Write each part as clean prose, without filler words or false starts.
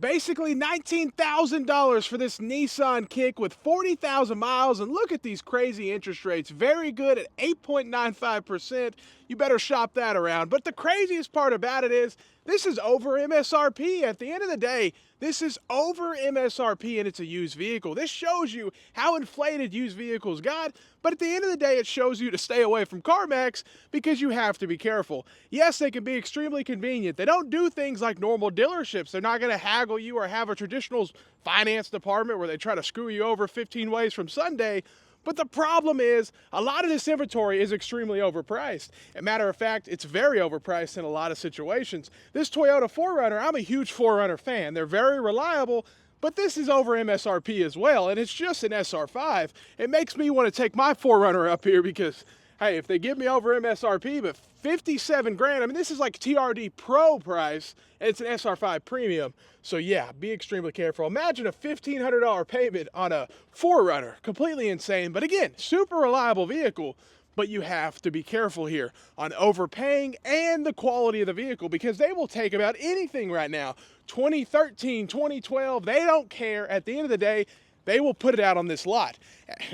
Basically $19,000 for this Nissan Kick with 40,000 miles, and look at these crazy interest rates. Very good at 8.95%. You better shop that around. But the craziest part about it is this is over MSRP. At the end of the day, this is over MSRP and it's a used vehicle. This shows you how inflated used vehicles got, but at the end of the day, it shows you to stay away from Carmax because you have to be careful. Yes, they can be extremely convenient. They don't do things like normal dealerships. They're not going to haggle you or have a traditional finance department where they try to screw you over 15 ways from Sunday. But the problem is a lot of this inventory is extremely overpriced. As a matter of fact, it's very overpriced in a lot of situations. This Toyota 4Runner, I'm a huge 4Runner fan. They're very reliable, but this is over MSRP as well, and it's just an SR5. It makes me want to take my 4Runner up here because, hey, if they give me over MSRP, but 57 grand, I mean, this is like TRD Pro price, and it's an SR5 Premium. So yeah, be extremely careful. Imagine a $1,500 payment on a 4Runner. Completely insane, but again, super reliable vehicle. But you have to be careful here on overpaying and the quality of the vehicle because they will take about anything right now. 2013, 2012, they don't care. At the end of the day, they will put it out on this lot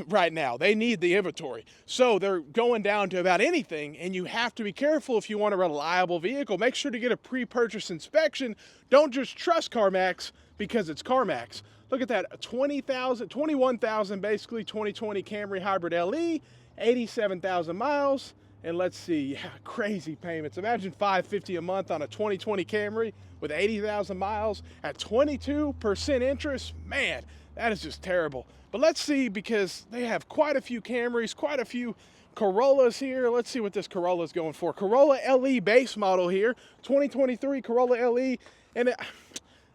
right now. They need the inventory. So they're going down to about anything, and you have to be careful if you want a reliable vehicle. Make sure to get a pre-purchase inspection. Don't just trust Carmax because it's Carmax. Look at that, 21,000 basically, 2020 Camry Hybrid LE, 87,000 miles. And let's see, yeah, crazy payments. Imagine $550 a month on a 2020 Camry with 80,000 miles at 22% interest. Man, that is just terrible. But let's see, because they have quite a few Camrys, quite a few Corollas here. Let's see what this Corolla is going for. Corolla LE base model here, 2023 Corolla LE. And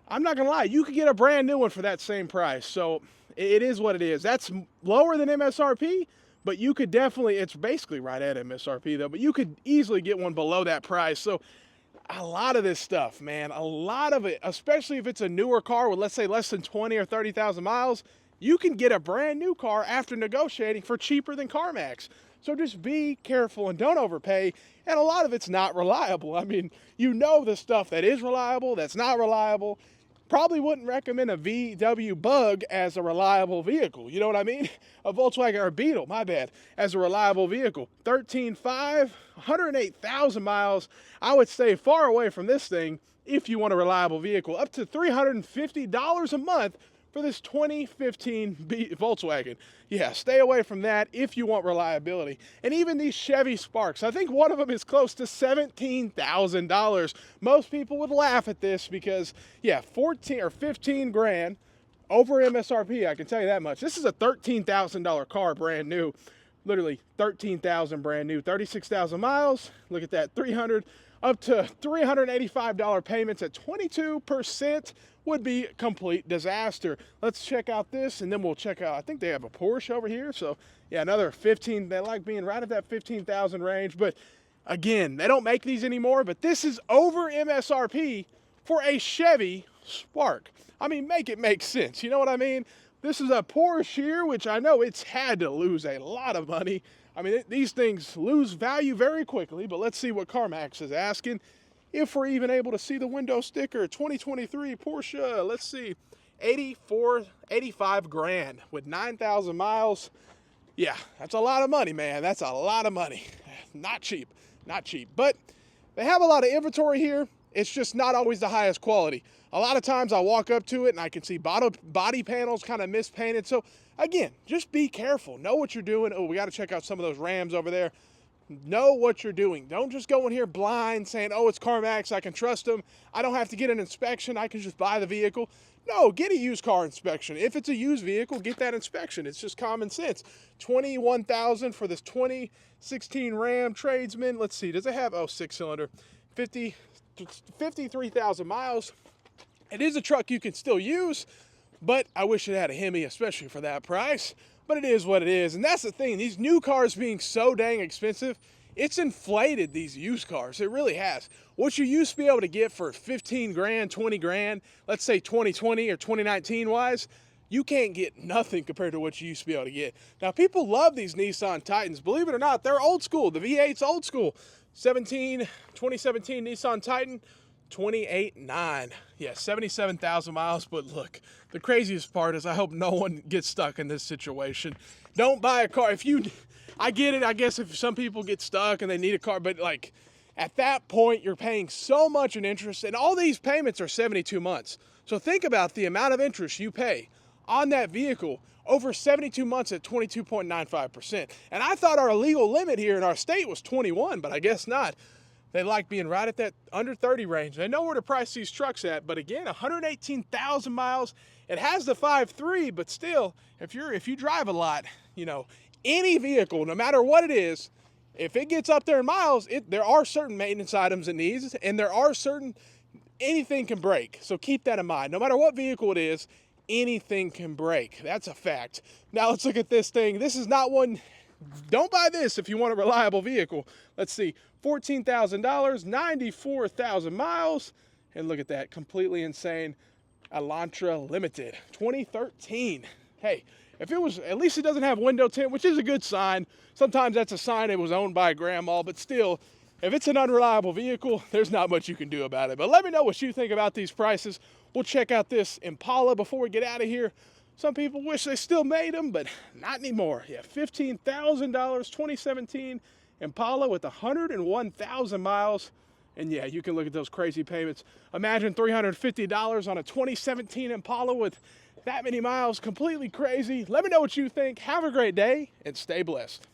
I'm not gonna lie, you could get a brand new one for that same price. So it is what it is. That's lower than MSRP, but you could definitely, it's basically right at MSRP though, but you could easily get one below that price. So a lot of this stuff, man, a lot of it, especially if it's a newer car with, let's say, less than 20 or 30,000 miles, you can get a brand new car after negotiating for cheaper than Carmax. So just be careful and don't overpay. And a lot of it's not reliable. I mean, you know the stuff that is reliable, that's not reliable. Probably wouldn't recommend a VW Bug as a reliable vehicle. You know what I mean? A Volkswagen or a Beetle, my bad, as a reliable vehicle. 13.5, 108,000 miles. I would stay far away from this thing if you want a reliable vehicle. Up to $350 a month for this 2015 Volkswagen. Yeah, stay away from that if you want reliability. And even these Chevy Sparks, I think one of them is close to $17,000. Most people would laugh at this because, yeah, 14 or 15 grand over MSRP, I can tell you that much. This is a $13,000 car, brand new. Literally 13,000 brand new, 36,000 miles. Look at that, 300 up to $385 payments at 22% would be complete disaster. Let's check out this, and then we'll check out, I think they have a Porsche over here. So yeah, another 15, they like being right at that 15,000 range. But again, they don't make these anymore, but this is over MSRP for a Chevy Spark. I mean, make it make sense. You know what I mean? This is a Porsche here, which I know it's had to lose a lot of money. I mean, these things lose value very quickly, but let's see what Carmax is asking. If we're even able to see the window sticker, 2023 Porsche, let's see, 85 grand with 9,000 miles. Yeah, that's a lot of money, man. That's a lot of money. Not cheap, not cheap. But they have a lot of inventory here. It's just not always the highest quality. A lot of times I walk up to it and I can see body panels kind of mispainted. So again, just be careful. Know what you're doing. Oh, we got to check out some of those Rams over there. Know what you're doing. Don't just go in here blind saying, oh, it's Carmax, I can trust them. I don't have to get an inspection. I can just buy the vehicle. No, get a used car inspection. If it's a used vehicle, get that inspection. It's just common sense. $21,000 for this 2016 Ram Tradesman. Let's see, does it have, oh, 6-cylinder, 53,000 miles. It is a truck you can still use, but I wish it had a Hemi, especially for that price. But it is what it is, and that's the thing. These new cars being so dang expensive, it's inflated these used cars. It really has. What you used to be able to get for 15 grand, 20 grand, let's say 2020 or 2019 wise, you can't get nothing compared to what you used to be able to get. Now, people love these Nissan Titans. Believe it or not, they're old school. The V8's old school. 2017 Nissan Titan, 28.9. Yeah, 77,000 miles. But look, the craziest part is I hope no one gets stuck in this situation. Don't buy a car. I get it. I guess if some people get stuck and they need a car, but like at that point, you're paying so much in interest, and all these payments are 72 months. So think about the amount of interest you pay on that vehicle over 72 months at 22.95%. And I thought our legal limit here in our state was 21, but I guess not. They like being right at that under 30 range. They know where to price these trucks at, but again, 118,000 miles. It has the 5.3, but still, if you drive a lot, you know, any vehicle, no matter what it is, if it gets up there in miles, there are certain maintenance items it needs, and there are anything can break. So keep that in mind. No matter what vehicle it is, anything can break. That's a fact. Now let's look at this thing. This is not one. Don't buy this if you want a reliable vehicle. Let's see, $14,000, 94,000 miles, and look at that, completely insane Elantra Limited, 2013. Hey, if it was, at least it doesn't have window tint, which is a good sign. Sometimes that's a sign it was owned by grandma, but still, if it's an unreliable vehicle, there's not much you can do about it. But let me know what you think about these prices. We'll check out this Impala before we get out of here. Some people wish they still made them, but not anymore. Yeah, $15,000, 2017 Impala with 101,000 miles. And yeah, you can look at those crazy payments. Imagine $350 on a 2017 Impala with that many miles. Completely crazy. Let me know what you think. Have a great day and stay blessed.